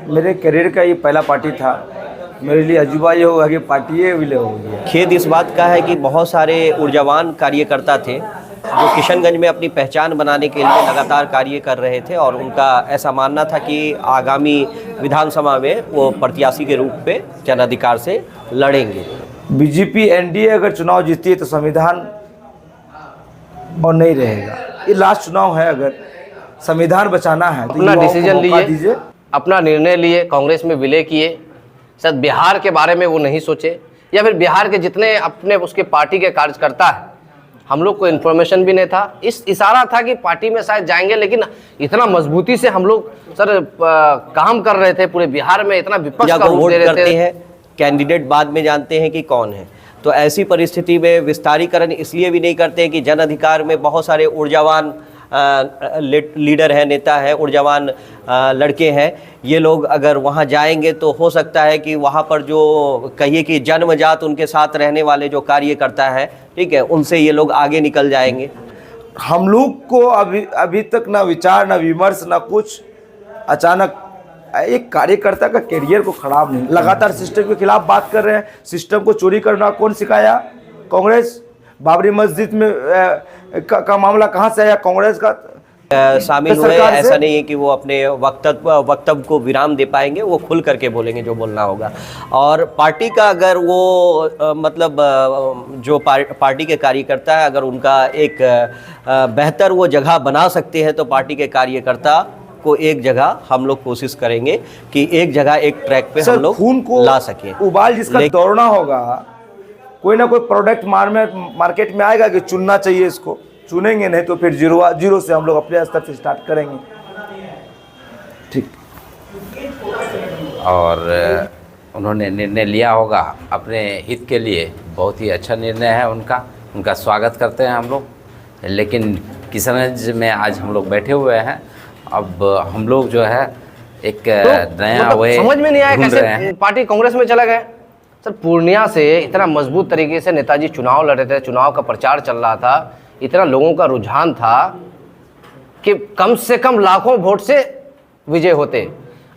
मेरे करियर का ये पहला पार्टी था। मेरे लिए अजूबा ये होगा कि पार्टी ये विलय हो गया। खेद इस बात का है कि बहुत सारे ऊर्जावान कार्यकर्ता थे जो किशनगंज में अपनी पहचान बनाने के लिए लगातार कार्य कर रहे थे और उनका ऐसा मानना था कि आगामी विधानसभा में वो प्रत्याशी के रूप में जन अधिकार से लड़ेंगे। बीजेपी एनडीए अगर चुनाव जीतती है तो संविधान और नहीं रहेगा। ये लास्ट चुनाव है, अगर संविधान बचाना है तो अपना डिसीजन लिए, अपना निर्णय लिए, कांग्रेस में विलय किए। शायद बिहार के बारे में वो नहीं सोचे, या फिर बिहार के जितने अपने उसके पार्टी के कार्यकर्ता हैं, हम लोग को इन्फॉर्मेशन भी नहीं था। इस इशारा था कि पार्टी में शायद जाएंगे, लेकिन इतना मजबूती से हम लोग सर काम कर रहे थे पूरे बिहार में, इतना विपक्ष का रूप दे रहे थे। कैंडिडेट बाद में जानते हैं कि कौन है, तो ऐसी परिस्थिति में विस्तारीकरण इसलिए भी नहीं करते हैं कि जन अधिकार में बहुत सारे ऊर्जावान लीडर है, नेता है, ऊर्जावान लड़के हैं। ये लोग अगर वहाँ जाएंगे तो हो सकता है कि वहाँ पर जो कहिए कि जन्मजात उनके साथ रहने वाले जो कार्यकर्ता है, ठीक है, उनसे ये लोग आगे निकल जाएंगे। हम लोग को अभी तक ना विचार, ना विमर्श, ना कुछ अचानक एक कार्यकर्ता का करियर को खराब नहीं, लगातार सिस्टम के खिलाफ बात कर रहे हैं। सिस्टम को चोरी करना कौन सिखाया? कांग्रेस। बाबरी मस्जिद में का मामला कहाँ से आया? कांग्रेस का शामिल हुए। ऐसा नहीं है कि वो अपने वक्तव्य को विराम दे पाएंगे, वो खुल करके बोलेंगे जो बोलना होगा। और पार्टी का अगर वो मतलब जो पार्टी के कार्यकर्ता है, अगर उनका एक बेहतर वो जगह बना सकते हैं तो पार्टी के कार्यकर्ता को एक जगह हम लोग कोशिश करेंगे कि एक जगह एक ट्रैक पे हम लोग खून को ला सके। उबाल जिसका दौड़ना होगा, कोई ना कोई प्रोडक्ट मार्केट में आएगा कि चुनना चाहिए, इसको चुनेंगे, नहीं तो फिर जीरो से हम लोग अपने स्तर से स्टार्ट करेंगे। ठीक। और उन्होंने निर्णय लिया होगा अपने हित के लिए, बहुत ही अच्छा निर्णय है उनका स्वागत करते हैं हम लोग। लेकिन किशनगंज में आज हम लोग बैठे हुए हैं, अब हम लोग जो है एक तो नया वे समझ में नहीं आया कैसे पार्टी कांग्रेस में चला गया। सर पूर्णिया से इतना मजबूत तरीके से नेताजी चुनाव लड़ रहे थे, चुनाव का प्रचार चल रहा था, इतना लोगों का रुझान था कि कम से कम लाखों वोट से विजय होते।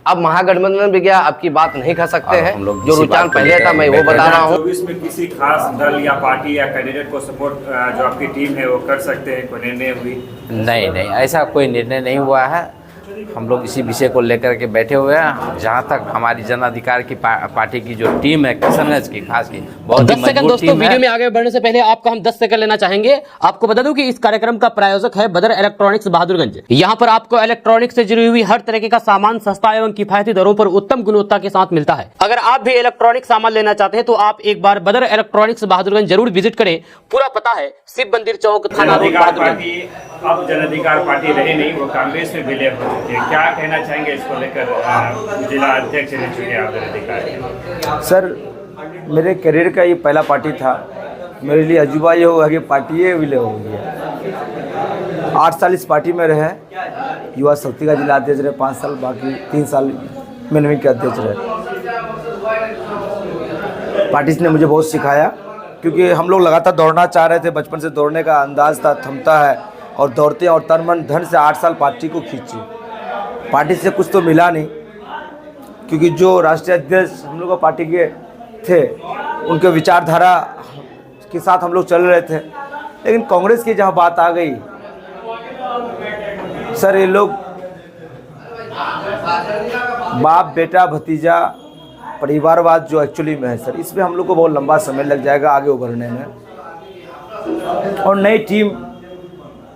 अब महागठबंधन भी गया, अब की बात नहीं कर सकते हैं। जो रुझान पहले था मैं वो बता रहा हूँ। 2024 में किसी खास दल या पार्टी या कैंडिडेट को सपोर्ट जो आपकी टीम है वो कर सकते हैं, कोई निर्णय हुई? नहीं, ऐसा कोई निर्णय नहीं हुआ है। हम लोग इसी विषय को लेकर के बैठे हुए हैं। जहाँ तक हमारी जन अधिकार की पार्टी की जो टीम है किशनगंज की, खास की, बहुत 10 सेकंड दोस्तों, वीडियो में आगे बढ़ने से पहले आपका हम 10 सेकंड लेना चाहेंगे। आपको बता दूं कि इस कार्यक्रम का प्रायोजक है बदर इलेक्ट्रॉनिक्स बहादुरगंज। यहाँ पर आपको इलेक्ट्रॉनिक्स से जुड़ी हुई हर तरीके का सामान सस्ता एवं किफायती दरों पर उत्तम गुणवत्ता के साथ मिलता है। अगर आप भी इलेक्ट्रॉनिक सामान लेना चाहते हैं तो आप एक बार बदर इलेक्ट्रॉनिक्स बहादुरगंज जरूर विजिट करें। पूरा पता है शिव मंदिर चौक, थाना रोड, बहादुरगंज। अब जन अधिकार पार्टी रही नहीं, वो कांग्रेस में विलय हो चुकी है। क्या कहना चाहेंगे इसको लेकर? जिला अध्यक्ष रह चुके हैं आप जन अधिकार। सर मेरे करियर का ये पहला पार्टी था। मेरे लिए अजूबा ये होगा कि पार्टी ये विलय हो गया। 8 साल इस पार्टी में रहे, युवा शक्ति का जिला अध्यक्ष रहे 5 साल, बाकी 3 साल में के अध्यक्ष रहे। पार्टी ने मुझे बहुत सिखाया, क्योंकि हम लोग लगातार दौड़ना चाह रहे थे। बचपन से दौड़ने का अंदाज था, थमता है और दौड़ते हैं और तन मन धन से 8 साल पार्टी को खींची। पार्टी से कुछ तो मिला नहीं, क्योंकि जो राष्ट्रीय अध्यक्ष हम लोग का पार्टी के थे, उनके विचारधारा के साथ हम लोग चल रहे थे। लेकिन कांग्रेस की जहाँ बात आ गई, सर ये लोग बाप बेटा भतीजा परिवारवाद जो एक्चुअली में है सर, इसमें हम लोग को बहुत लंबा समय लग जाएगा आगे उभरने में। और नई टीम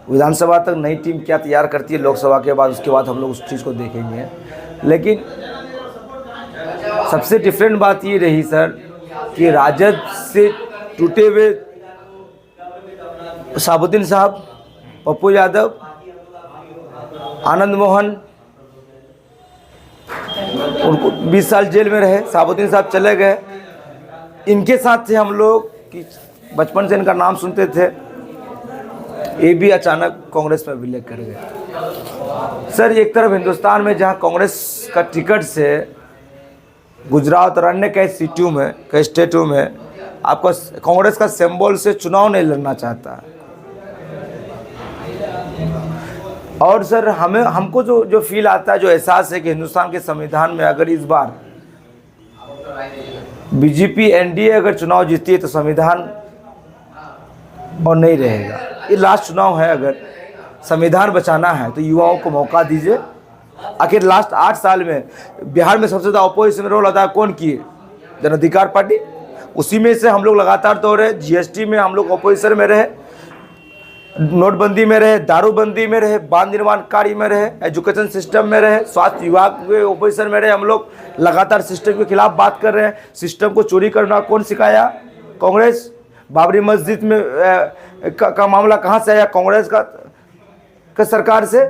विधानसभा तक नई टीम क्या तैयार करती है लोकसभा के बाद, उसके बाद हम लोग उस चीज़ को देखेंगे। लेकिन सबसे डिफरेंट बात ये रही सर कि राजद से टूटे हुए साबुद्दीन साहब, पप्पू यादव, आनंद मोहन, उनको 20 साल जेल में रहे, साबुद्दीन साहब चले गए। इनके साथ थे हम लोग कि बचपन से इनका नाम सुनते थे, ये भी अचानक कांग्रेस में विलय कर गए। सर एक तरफ हिंदुस्तान में जहां कांग्रेस का टिकट से गुजरात और अन्य कई सीटों में, कई स्टेटों में आपको कांग्रेस का सिंबल से चुनाव नहीं लड़ना चाहता है। और सर हमको जो फील आता है, जो एहसास है कि हिंदुस्तान के संविधान में अगर इस बार बीजेपी एनडीए अगर चुनाव जीतती है तो संविधान और नहीं रहेगा। ये लास्ट चुनाव है, अगर संविधान बचाना है तो युवाओं को मौका दीजिए। आखिर लास्ट 8 साल में बिहार में सबसे ज़्यादा अपोजिशन रोल अदा कौन किए? जन अधिकार पार्टी। उसी में से हम लोग लगातार दौड़ रहे। जीएसटी में हम लोग अपोजिशन में रहे, नोटबंदी में रहे, दारूबंदी में रहे, बांध निर्माण कार्य में रहे, एजुकेशन सिस्टम में रहे, स्वास्थ्य विभाग के ऑपोजिशन में रहे। हम लोग लगातार सिस्टम के खिलाफ बात कर रहे हैं। सिस्टम को चोरी करना कौन सिखाया? कांग्रेस। बाबरी मस्जिद में का मामला कहाँ से आया? कांग्रेस का सरकार से।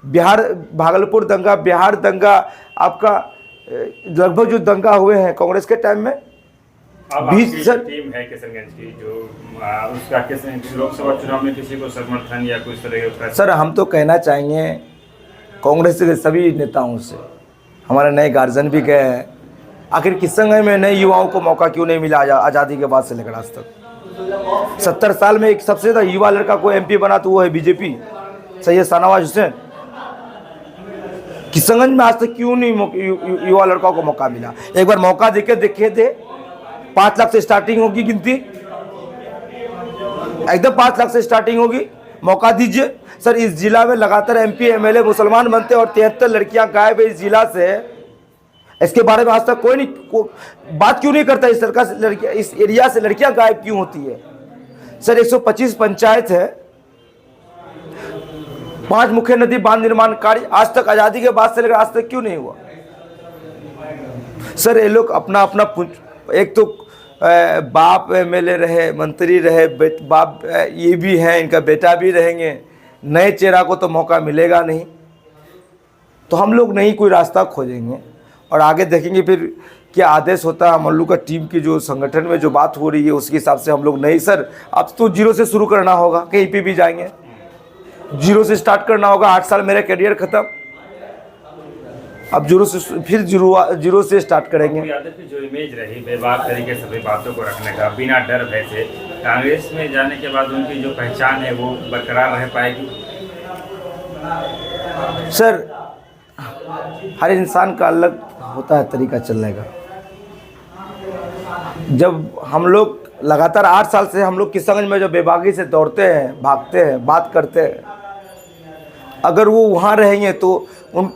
बिहार भागलपुर दंगा, बिहार दंगा, आपका लगभग जो दंगा हुए हैं कांग्रेस के टाइम में। अब आपकी टीम है किशनगंज की, जो उसका किसी लोकसभा चुनाव में किसी को समर्थन या कुछ तरह का? सर हम तो कहना चाहेंगे कांग्रेस के सभी नेताओं से, हमारे नए गार्जियन भी गए हैं, आखिर किशनगंज में नए युवाओं को मौका क्यों नहीं मिला आज़ादी के बाद से लेकर आज तक? 70 साल में एक सबसे ज़्यादा युवा लड़का को एमपी बना तो वो है बीजेपी, सैयद शाहनवाज हुसैन। किशनगंज में आज तक क्यों नहीं युवा लड़कों को मौका मिला? एक बार मौका देके देखिए थे। 5 लाख से स्टार्टिंग होगी गिनती, एकदम 5 लाख से स्टार्टिंग होगी। मौका दीजिए सर। इस जिला में लगातार एमपी एमएलए मुसलमान बनते और 73 लड़कियां गायब है इस जिला से। इसके बारे में आज तक कोई नहीं बात क्यों नहीं करता? इस सरकार से लड़कियां, इस एरिया से लड़कियां गायब क्यों होती है? सर 125 पंचायत है, 5 मुख्य नदी बांध निर्माण कार्य आज तक आज़ादी के बाद से लेकर आज तक क्यों नहीं हुआ? सर ये लोग अपना अपना एक तो बाप एमएलए रहे, मंत्री रहे, बाप ये भी हैं, इनका बेटा भी रहेंगे। नए चेहरा को तो मौका मिलेगा नहीं, तो हम लोग नहीं कोई रास्ता खोजेंगे और आगे देखेंगे फिर क्या आदेश होता है। हम लोग का टीम की जो संगठन में जो बात हो रही है उसके हिसाब से हम लोग नहीं सर, अब तो जीरो से शुरू करना होगा। कहीं पे भी जाएंगे जीरो से स्टार्ट करना होगा। 8 साल मेरा करियर ख़त्म, अब जीरो से स्टार्ट करेंगे। यादव की जो इमेज रही बेबाक तरीके से सभी बातों को रखने का, बिना डर भय से, कांग्रेस में जाने के बाद उनकी जो पहचान है वो बरकरार रह पाएगी? सर हर इंसान का अलग होता है तरीका चलने का। जब हम लोग लगातार 8 साल से हम लोग किशनगंज में जो बेबाकी से दौड़ते हैं, भागते हैं, बात करते हैं, अगर वो वहाँ रहेंगे तो उन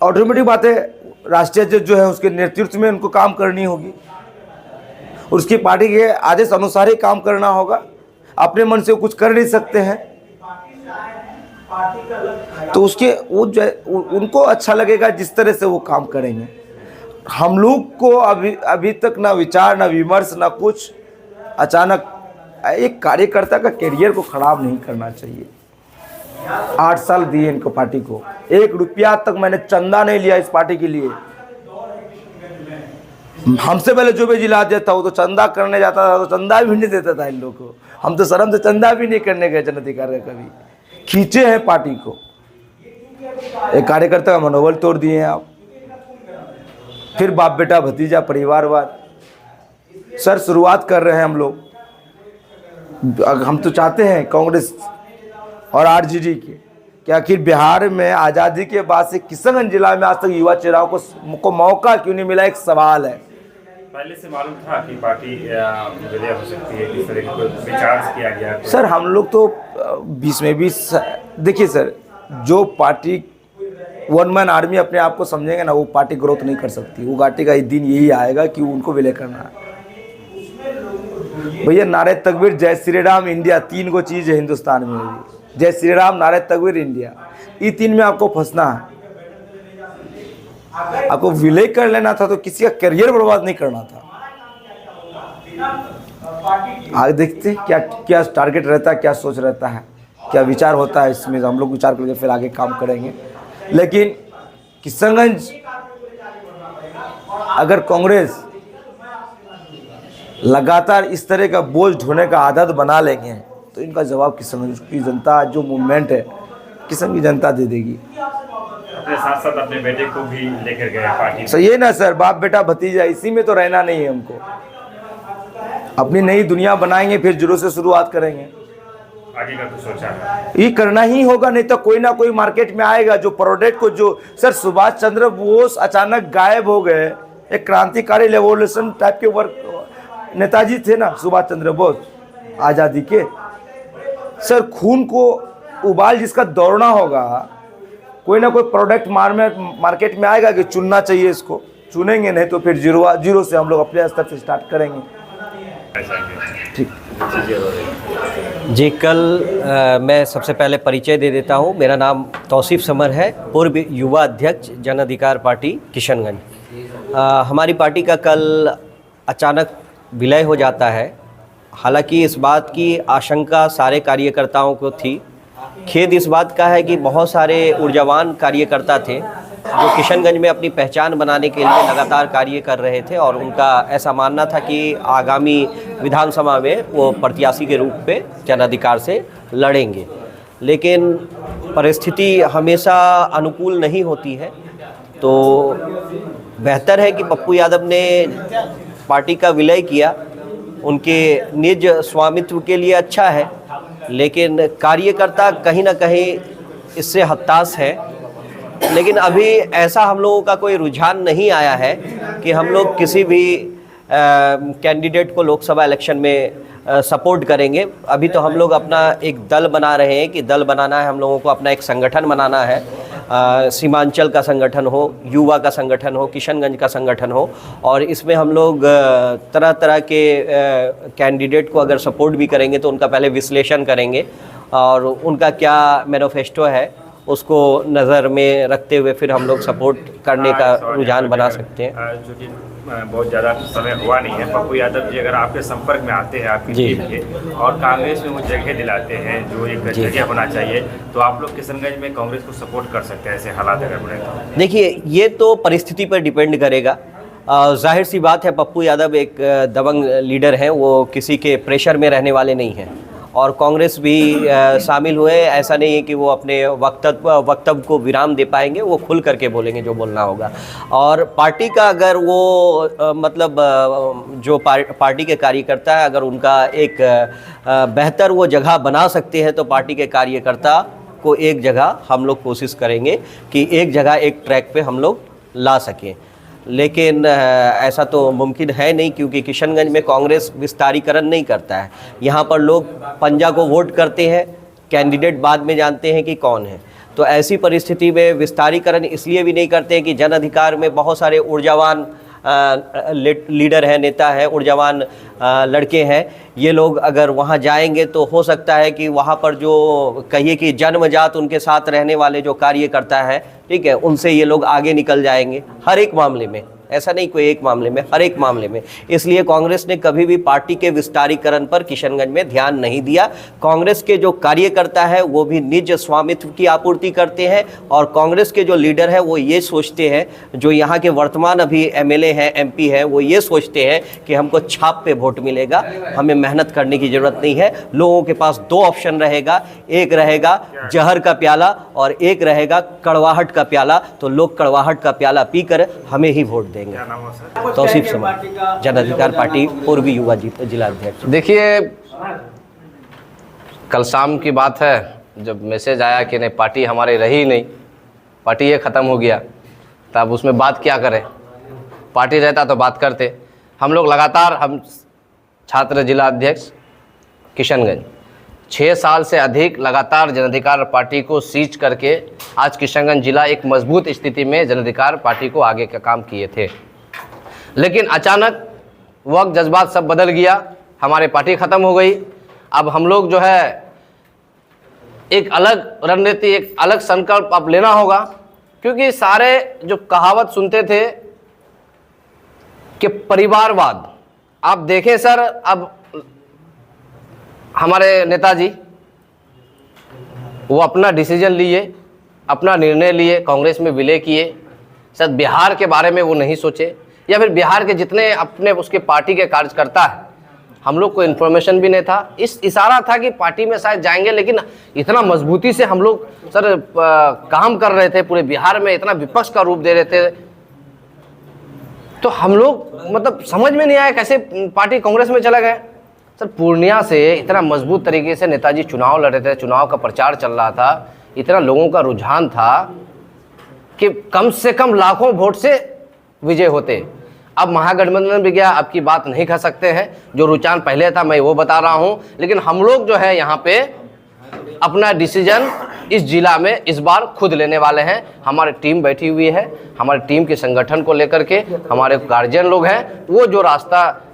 ऑटोमेटिक बात है राष्ट्रीय अध्यक्ष जो है उसके नेतृत्व में उनको काम करनी होगी, उसकी पार्टी के आदेश अनुसार ही काम करना होगा। अपने मन से वो कुछ कर नहीं सकते हैं, तो उसके वो उनको अच्छा लगेगा जिस तरह से वो काम करेंगे। हम लोग को अभी तक ना विचार, ना विमर्श, ना कुछ। अचानक एक कार्यकर्ता का करियर को खराब नहीं करना चाहिए। 8 साल दिए इनको पार्टी को, 1 रुपया तक मैंने चंदा नहीं लिया इस पार्टी के लिए। हमसे पहले जो भी जिला अध्यक्ष था वो तो चंदा करने जाता था, तो चंदा भी नहीं देता था इन लोगों को। हम तो शर्म से चंदा भी नहीं करने गए जन अधिकार का। कभी खींचे हैं पार्टी को, एक कार्यकर्ता का मनोबल तोड़ दिए हैं आप। फिर बाप बेटा भतीजा परिवारवाद। सर शुरुआत कर रहे हैं हम लोग। हम तो चाहते हैं कांग्रेस और आरजेडी के कि आखिर बिहार में आज़ादी के बाद से किशनगंज जिला में आज तक युवा चेहराओं को मौका क्यों नहीं मिला? एक सवाल है। पहले से मालूम था कि पार्टी विलय हो सकती है, किस तरह का विचार किया गया? सर हम लोग तो 20 में 20 देखिए सर, जो पार्टी वन मैन आर्मी अपने आप को समझेंगे ना, वो पार्टी ग्रोथ नहीं कर सकती। वो पार्टी का दिन यही आएगा कि उनको विलय करना है। भैया नारे तकबीर, जय श्री राम, इंडिया, 3 गो चीज़ है हिंदुस्तान में। जय श्री राम, नारे तकबीर, इंडिया, ये 3 में आपको फंसना है। आपको विलय कर लेना था तो किसी का करियर बर्बाद नहीं करना था। आगे देखते क्या क्या टारगेट रहता है, क्या सोच रहता है, क्या विचार होता है, इसमें हम लोग विचार करके फिर आगे काम करेंगे। लेकिन किशनगंज अगर कांग्रेस लगातार इस तरह का बोझ ढोने का आदत बना लेंगे तो इनका जवाब किशनगंज की जनता, जो मूवमेंट है किशनगंज की जनता दे देगी। अपने साथ साथ अपने बेटे को भी लेकर गए पार्टी। सही है ना सर, बाप बेटा भतीजा, इसी में तो रहना नहीं है हमको। अपनी नई दुनिया बनाएंगे, फिर जीरो से शुरुआत करेंगे। आगे का कुछ सोचा है? ये करना ही होगा, नहीं तो कोई ना कोई मार्केट में आएगा जो प्रोडक्ट को, जो सर सुभाष चंद्र बोस अचानक गायब हो गए, एक क्रांतिकारी रेवोल्यूशन टाइप के वर्क नेताजी थे ना सुभाष चंद्र बोस आज़ादी के। सर खून को उबाल जिसका दौड़ना होगा, कोई ना कोई प्रोडक्ट मार्केट में आएगा कि चुनना चाहिए, इसको चुनेंगे, नहीं तो फिर जीरो से हम लोग अपने स्तर से स्टार्ट करेंगे। ठीक जी, कल मैं सबसे पहले परिचय दे देता हूँ। मेरा नाम तौसीफ समर है, पूर्व युवा अध्यक्ष जन अधिकार पार्टी किशनगंज। हमारी पार्टी का कल अचानक विलय हो जाता है। हालांकि इस बात की आशंका सारे कार्यकर्ताओं को थी। खेद इस बात का है कि बहुत सारे ऊर्जावान कार्यकर्ता थे जो किशनगंज में अपनी पहचान बनाने के लिए लगातार कार्य कर रहे थे और उनका ऐसा मानना था कि आगामी विधानसभा में वो प्रत्याशी के रूप में जन अधिकार से लड़ेंगे। लेकिन परिस्थिति हमेशा अनुकूल नहीं होती है, तो बेहतर है कि पप्पू यादव ने पार्टी का विलय किया। उनके निज स्वामित्व के लिए अच्छा है, लेकिन कार्यकर्ता कहीं ना कहीं इससे हताश है। लेकिन अभी ऐसा हम लोगों का कोई रुझान नहीं आया है कि हम लोग किसी भी कैंडिडेट को लोकसभा इलेक्शन में सपोर्ट करेंगे। अभी तो हम लोग अपना एक दल बना रहे हैं कि दल बनाना है, हम लोगों को अपना एक संगठन बनाना है। सीमांचल का संगठन हो, युवा का संगठन हो, किशनगंज का संगठन हो, और इसमें हम लोग तरह तरह के कैंडिडेट को अगर सपोर्ट भी करेंगे तो उनका पहले विश्लेषण करेंगे और उनका क्या मैनिफेस्टो है उसको नज़र में रखते हुए फिर हम लोग सपोर्ट करने का रुझान बना सकते हैं। जो कि बहुत ज़्यादा समय हुआ नहीं है, पप्पू यादव जी अगर आपके संपर्क में आते हैं आपकी टीम के और कांग्रेस में वो जगह दिलाते हैं जो एक जगह होना चाहिए, तो आप लोग किशनगंज में कांग्रेस को सपोर्ट कर सकते हैं ऐसे हालात अगर बने तो? देखिए, ये तो परिस्थिति पर डिपेंड करेगा। जाहिर सी बात है, पप्पू यादव एक दबंग लीडर हैं, वो किसी के प्रेशर में रहने वाले नहीं हैं और कांग्रेस भी शामिल हुए। ऐसा नहीं है कि वो अपने वक्तव्य को विराम दे पाएंगे, वो खुल करके बोलेंगे जो बोलना होगा। और पार्टी का अगर वो मतलब जो पार्टी के कार्यकर्ता है, अगर उनका एक बेहतर वो जगह बना सकते हैं तो पार्टी के कार्यकर्ता को एक जगह हम लोग कोशिश करेंगे कि एक जगह एक ट्रैक पे हम लोग ला सकें। लेकिन ऐसा तो मुमकिन है नहीं, क्योंकि किशनगंज में कांग्रेस विस्तारीकरण नहीं करता है। यहाँ पर लोग पंजा को वोट करते हैं, कैंडिडेट बाद में जानते हैं कि कौन है। तो ऐसी परिस्थिति में विस्तारीकरण इसलिए भी नहीं करते हैं कि जन अधिकार में बहुत सारे ऊर्जावान लीडर हैं, नेता है, ऊर्जावान लड़के हैं। ये लोग अगर वहाँ जाएंगे तो हो सकता है कि वहाँ पर जो कहिए कि जन्मजात उनके साथ रहने वाले जो कार्यकर्ता है, ठीक है, उनसे ये लोग आगे निकल जाएंगे हर एक मामले में। ऐसा नहीं कोई एक मामले में, हर एक मामले में। इसलिए कांग्रेस ने कभी भी पार्टी के विस्तारीकरण पर किशनगंज में ध्यान नहीं दिया। कांग्रेस के जो कार्यकर्ता है वो भी निज स्वामित्व की आपूर्ति करते हैं और कांग्रेस के जो लीडर है वो ये सोचते हैं, जो यहाँ के वर्तमान अभी एमएलए हैं, एमपी हैं, वो ये सोचते हैं कि हमको छाप पे वोट मिलेगा, हमें मेहनत करने की ज़रूरत नहीं है। लोगों के पास दो ऑप्शन रहेगा, एक रहेगा जहर का प्याला और एक रहेगा कड़वाहट का प्याला। तो लोग कड़वाहट का प्याला पीकर हमें ही वोट देंगे। क्या नाम है सर? तौसीफ समर, जन अधिकार पार्टी पूर्व युवा जिला अध्यक्ष। देखिए, कल शाम की बात है जब मैसेज आया कि नहीं पार्टी हमारी रही नहीं, पार्टी ये ख़त्म हो गया, तब उसमें बात क्या करें। पार्टी रहता तो बात करते। हम लोग लगातार, हम छात्र जिला अध्यक्ष किशनगंज 6 साल से अधिक लगातार जन अधिकार पार्टी को सीज करके आज किशनगंज जिला एक मजबूत स्थिति में जन अधिकार पार्टी को आगे का काम किए थे। लेकिन अचानक वक्त जज्बात सब बदल गया, हमारी पार्टी ख़त्म हो गई। अब हम लोग जो है एक अलग रणनीति, एक अलग संकल्प अब लेना होगा, क्योंकि सारे जो कहावत सुनते थे कि परिवारवाद, आप देखें सर, अब हमारे नेताजी वो अपना डिसीजन लिए, अपना निर्णय लिए, कांग्रेस में विलय किए। शायद बिहार के बारे में वो नहीं सोचे, या फिर बिहार के जितने अपने उसके पार्टी के कार्यकर्ता हैं, हम लोग को इन्फॉर्मेशन भी नहीं था। इस इशारा था कि पार्टी में शायद जाएंगे, लेकिन इतना मजबूती से हम लोग सर काम कर रहे थे, पूरे बिहार में इतना विपक्ष का रूप दे रहे थे, तो हम लोग मतलब समझ में नहीं आया कैसे पार्टी कांग्रेस में चला गए। सर पूर्णिया से इतना मजबूत तरीके से नेताजी चुनाव लड़ रहे थे, चुनाव का प्रचार चल रहा था, इतना लोगों का रुझान था कि कम से कम लाखों वोट से विजय होते। अब महागठबंधन भी गया, अब की बात नहीं कर सकते हैं। जो रुझान पहले था मैं वो बता रहा हूँ, लेकिन हम लोग जो है यहाँ पे अपना डिसीजन इस जिला में इस बार खुद लेने वाले हैं। हमारी टीम बैठी हुई है, हमारी टीम के संगठन को लेकर के हमारे गार्जियन लोग हैं, वो जो रास्ता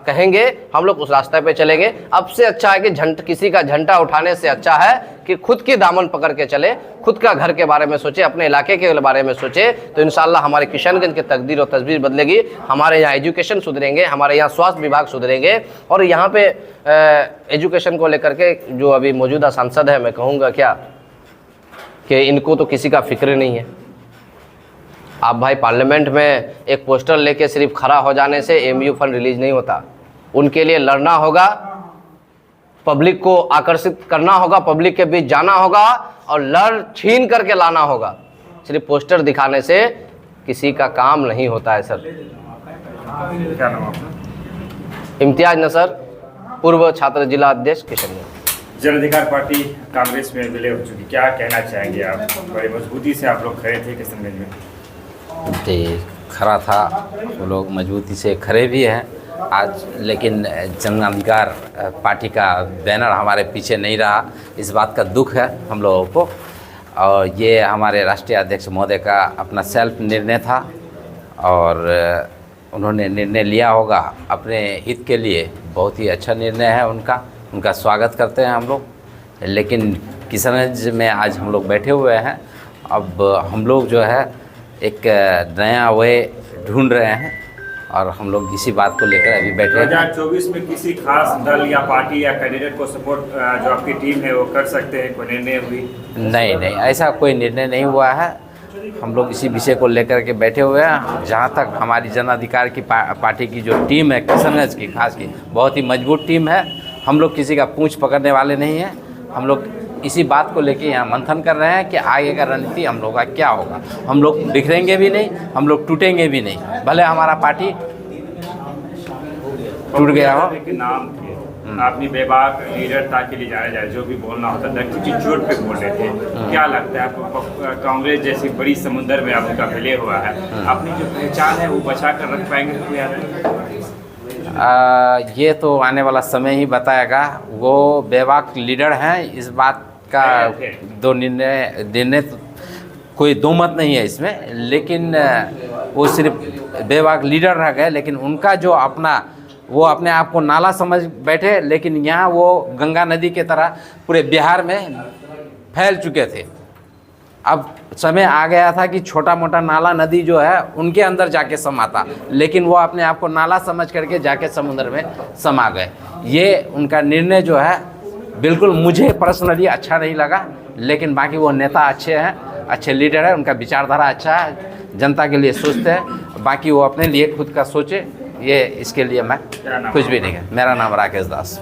कहेंगे हम लोग उस रास्ते पे चलेंगे। अब से अच्छा है कि किसी का झंडा उठाने से अच्छा है कि खुद की दामन पकड़ के चले, खुद का घर के बारे में सोचे, अपने इलाके के बारे में सोचे, तो इंशाल्लाह हमारे किशनगंज की तकदीर और तस्वीर बदलेगी। हमारे यहाँ एजुकेशन सुधरेंगे, हमारे यहाँ स्वास्थ्य विभाग सुधरेंगे। और यहाँ पे एजुकेशन को लेकर के जो अभी मौजूदा सांसद है, मैं कहूँगा क्या कि इनको तो किसी का फिक्र नहीं है। आप भाई पार्लियामेंट में एक पोस्टर लेके सिर्फ खड़ा हो जाने से एमयू फंड रिलीज नहीं होता। उनके लिए लड़ना होगा, पब्लिक को आकर्षित करना होगा, पब्लिक के बीच जाना होगा और लड़ छीन करके लाना होगा। सिर्फ पोस्टर दिखाने से किसी का काम नहीं होता है सर। क्या नाम आपका? इम्तियाज नसर, पूर्व छात्र जिला अध्यक्ष किशनगंज। जन अधिकार पार्टी कांग्रेस में विलय हो चुकी, क्या कहना चाहेंगे आप? बड़ी मजबूती से आप लोग खड़े थे किशनगंज में। जी, खड़ा था, वो लोग मजबूती से खड़े भी हैं आज, लेकिन जन अधिकार पार्टी का बैनर हमारे पीछे नहीं रहा, इस बात का दुख है हम लोगों को। और ये हमारे राष्ट्रीय अध्यक्ष महोदय का अपना सेल्फ निर्णय था और उन्होंने निर्णय लिया होगा अपने हित के लिए। बहुत ही अच्छा निर्णय है उनका स्वागत करते हैं हम लोग। लेकिन किशनगंज में आज हम लोग बैठे हुए हैं, अब हम लोग जो है एक नया वे ढूंढ रहे हैं और हम लोग इसी बात को लेकर अभी बैठे हैं। 2024 में किसी खास दल या पार्टी या कैंडिडेट को सपोर्ट जो आपकी टीम है वो कर सकते हैं, कोई निर्णय हुई? नहीं, ऐसा कोई निर्णय नहीं हुआ है। हम लोग इसी विषय को लेकर के बैठे हुए हैं। जहाँ तक हमारी जन अधिकार की पार्टी की जो टीम है किशनगंज की, खास की बहुत ही मजबूत टीम है। हम लोग किसी का पूंछ पकड़ने वाले नहीं हैं। हम लोग इसी बात को लेके यहाँ मंथन कर रहे हैं कि आगे का रणनीति हम लोग का क्या होगा। हम लोग बिखरेंगे भी नहीं, हम लोग टूटेंगे भी नहीं, भले हमारा पार्टी टूट गया हो। नाम थे अपनी बेबाक लीडर ताकि ले जाया जाए, जो भी बोलना होता था किसी चोट पे बोल रहे थे। क्या लगता है आपको, कांग्रेस जैसी बड़ी समुद्र में आपका विलय हुआ है, अपनी जो पहचान है वो बचा कर रख पाएंगे? ये तो आने वाला समय ही बताएगा। वो बेबाक लीडर हैं, इस बात का दो निर्णय तो कोई दो मत नहीं है इसमें। लेकिन वो सिर्फ बेबाक लीडर रह गए, लेकिन उनका जो वो अपने आप को नाला समझ बैठे, लेकिन यहाँ वो गंगा नदी के तरह पूरे बिहार में फैल चुके थे। अब समय आ गया था कि छोटा मोटा नाला नदी जो है उनके अंदर जाके समाता, लेकिन वो अपने आप को नाला समझ करके जाके समुद्र में समा गए। ये उनका निर्णय जो है बिल्कुल मुझे पर्सनली अच्छा नहीं लगा, लेकिन बाकी वो नेता अच्छे हैं, अच्छे लीडर है, उनका विचारधारा अच्छा है, जनता के लिए सोचते हैं। बाकी वो अपने लिए खुद का सोचे, ये इसके लिए मैं कुछ भी नहीं है। मेरा नाम राकेश दास।